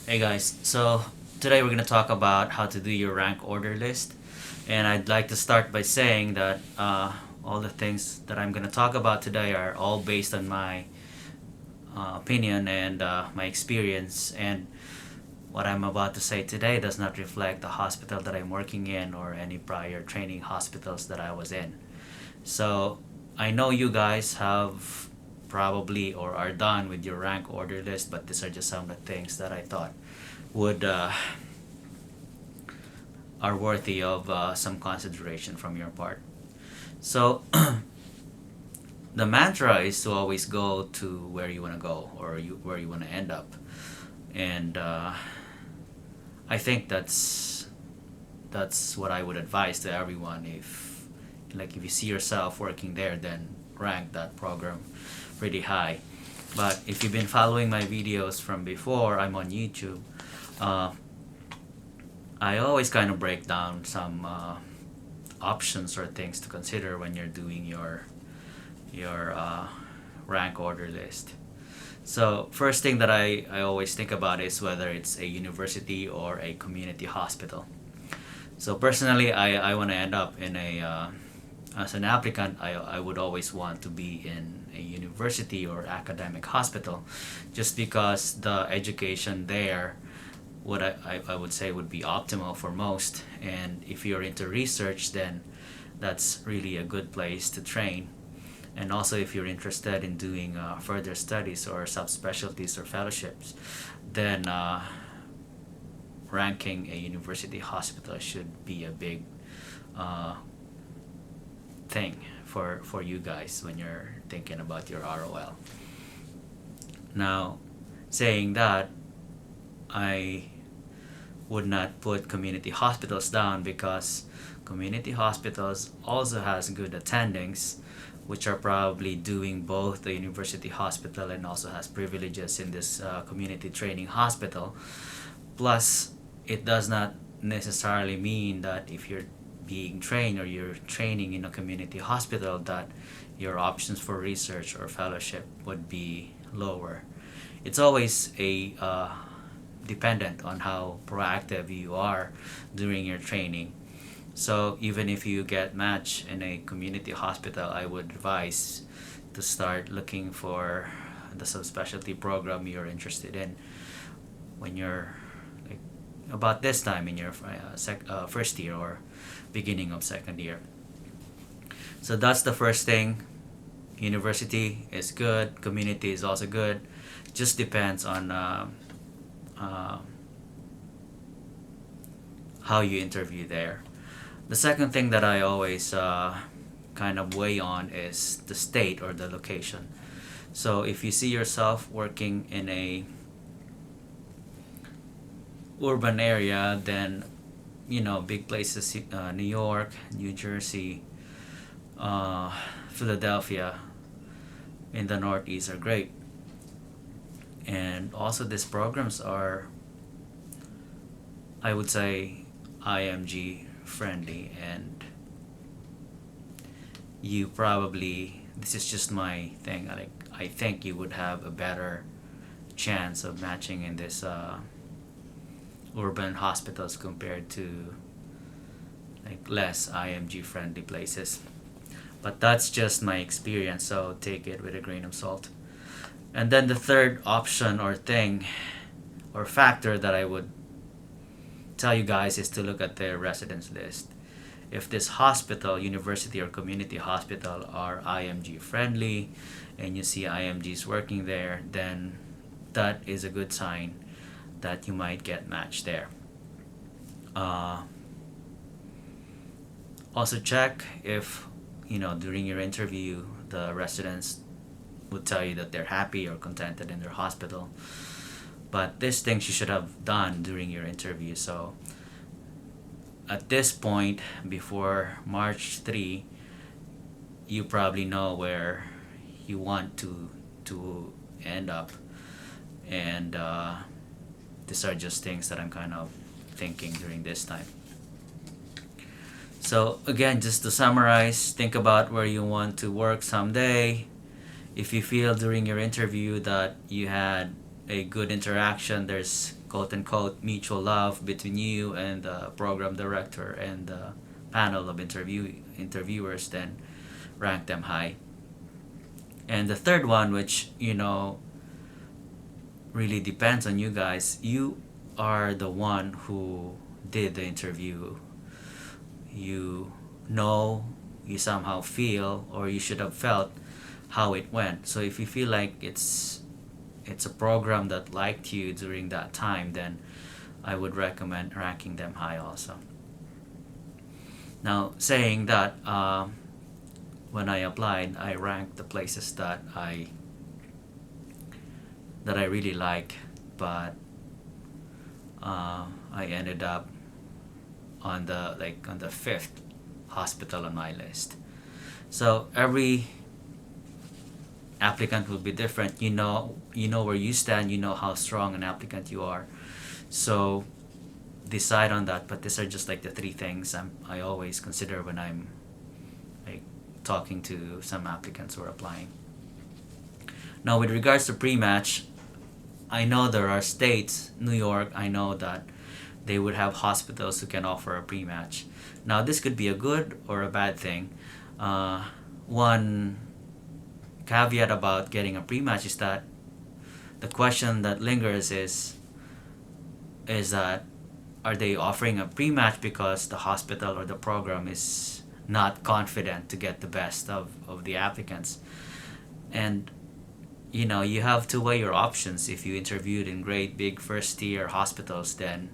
Hey guys, so today we're going to talk about how to do your rank order list. And I'd like to start by saying that all the things that I'm going to talk about today are all based on my opinion and my experience. And what I'm about to say today does not reflect the hospital that I'm working in or any prior training hospitals that I was in. So I know you guys have probably or are done with your rank order list, but these are just some of the things that I thought would are worthy of some consideration from your part. So the mantra is to always go to where you want to go or where you want to end up, and I think that's what I would advise to everyone. If you see yourself working there, then rank that program pretty high. But if you've been following my videos from before, I'm on YouTube. Uh, I always kind of break down some options or things to consider when you're doing your rank order list. So first thing that I always think about is whether it's a university or a community hospital. So personally, I want to end up in as an applicant, I would always want to be in a university or academic hospital just because the education there what I would say would be optimal for most. And if you're into research, then that's really a good place to train. And also, if you're interested in doing further studies or subspecialties or fellowships, then ranking a university hospital should be a big uh, thing for you guys when you're thinking about your ROL. Now, saying that, I would not put community hospitals down because community hospitals also has good attendings, which are probably doing both the university hospital and also has privileges in this community training hospital. Plus, it does not necessarily mean that if you're being trained or you're training in a community hospital that your options for research or fellowship would be lower. It's always a dependent on how proactive you are during your training. So even if you get matched in a community hospital, I would advise to start looking for the subspecialty program you're interested in when you're like about this time in your first year or beginning of second year. So that's the first thing. University is good, community is also good. Just depends on uh, how you interview there. The second thing that I always kind of weigh on is the state or the location. So if you see yourself working in a urban area, then big places, New York, New Jersey, uh, Philadelphia in the Northeast are great. And also these programs are, I would say, IMG friendly, and you probably, this is just my thing, like I think you would have a better chance of matching in this urban hospitals compared to like less IMG friendly places. But that's just my experience, so take it with a grain of salt. And then the third option or thing or factor that I would tell you guys is to look at their residence list. If this hospital, university or community hospital are IMG friendly and you see IMGs working there, then that is a good sign that you might get matched there. Uh, Also check if during your interview the residents would tell you that they're happy or contented in their hospital. But these things you should have done during your interview. So at this point, before March 3, you probably know where you want to end up. And these are just things that I'm kind of thinking during this time. So again, just to summarize, think about where you want to work someday. If you feel during your interview that you had a good interaction. There's quote unquote mutual love between you and the program director and the panel of interviewers, then rank them high. And the third one, which really depends on you guys. You are the one who did the interview. You know, you somehow feel, or you should have felt how it went. So if you feel like it's a program that liked you during that time, then I would recommend ranking them high also. Now, saying that, when I applied, I ranked the places that I really like, but I ended up on the fifth hospital on my list. So every applicant will be different. You know where you stand. You know how strong an applicant you are. So decide on that. But these are just like the three things I always consider when I'm like talking to some applicants who are applying. Now, with regards to pre-match, I know there are states, New York, I know that they would have hospitals who can offer a pre-match. Now, this could be a good or a bad thing. One caveat about getting a pre-match is that the question that lingers is that, are they offering a pre-match because the hospital or the program is not confident to get the best of the applicants? And you have to weigh your options. If you interviewed in great big first tier hospitals, then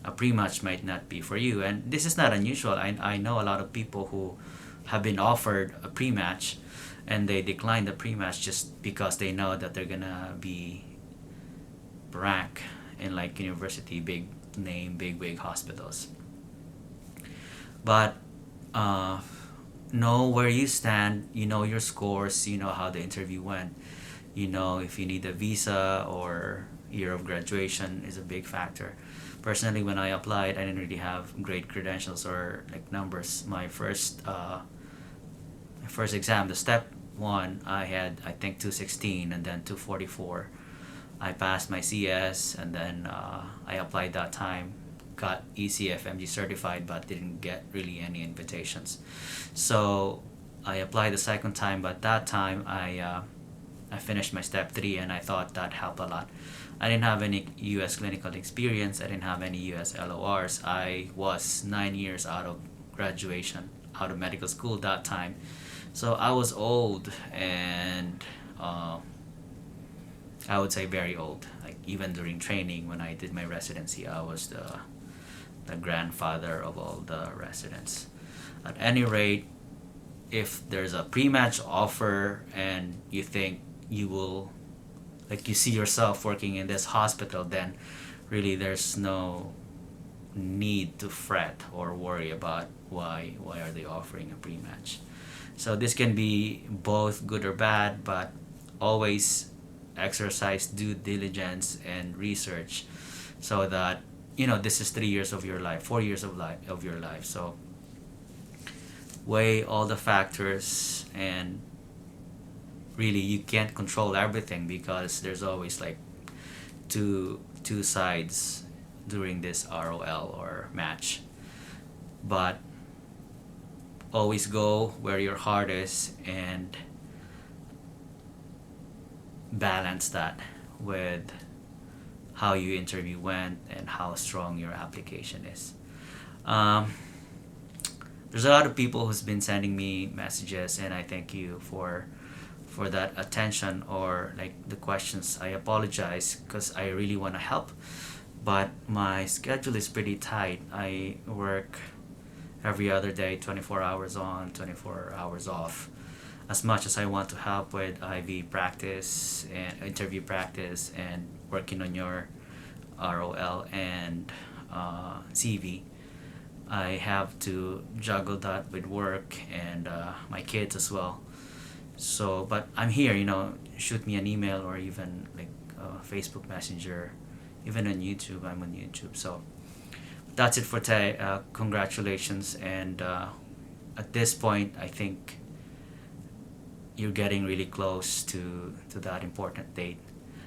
a pre-match might not be for you. And this is not unusual. I know a lot of people who have been offered a pre-match and they decline the pre-match just because they know that they're gonna be ranked in like university big name big hospitals. But know where you stand, your scores, how the interview went. If you need a visa or year of graduation is a big factor. Personally, when I applied, I didn't really have great credentials or like numbers. My first exam, the step one, I had I think 216 and then 244. I passed my CS, and then I applied that time, got ECFMG certified, but didn't get really any invitations. So I applied the second time, but that time I finished my step 3, and I thought that helped a lot. I didn't have any U.S. clinical experience. I didn't have any U.S. LORs. I was 9 years out of graduation, out of medical school that time. So I was old, and I would say very old. Like even during training, when I did my residency, I was the grandfather of all the residents. At any rate, if there's a pre-match offer and you think you will, like you see yourself working in this hospital, then really there's no need to fret or worry about why are they offering a pre-match. So this can be both good or bad, but always exercise due diligence and research, so that this is 3 years of your life, 4 years of your life. So weigh all the factors, and really you can't control everything because there's always like two sides during this ROL or match. But always go where your heart is and balance that with how your interview went and how strong your application is. There's a lot of people who's been sending me messages, and I thank you for that attention or like the questions. I apologize because I really want to help, but my schedule is pretty tight. I work every other day, 24 hours on, 24 hours off. As much as I want to help with IV practice and interview practice and working on your ROL and CV, I have to juggle that with work and my kids as well. So, but I'm here, shoot me an email or even like Facebook Messenger, even on YouTube. I'm on YouTube. So that's it for today. Congratulations. And at this point, I think you're getting really close to that important date.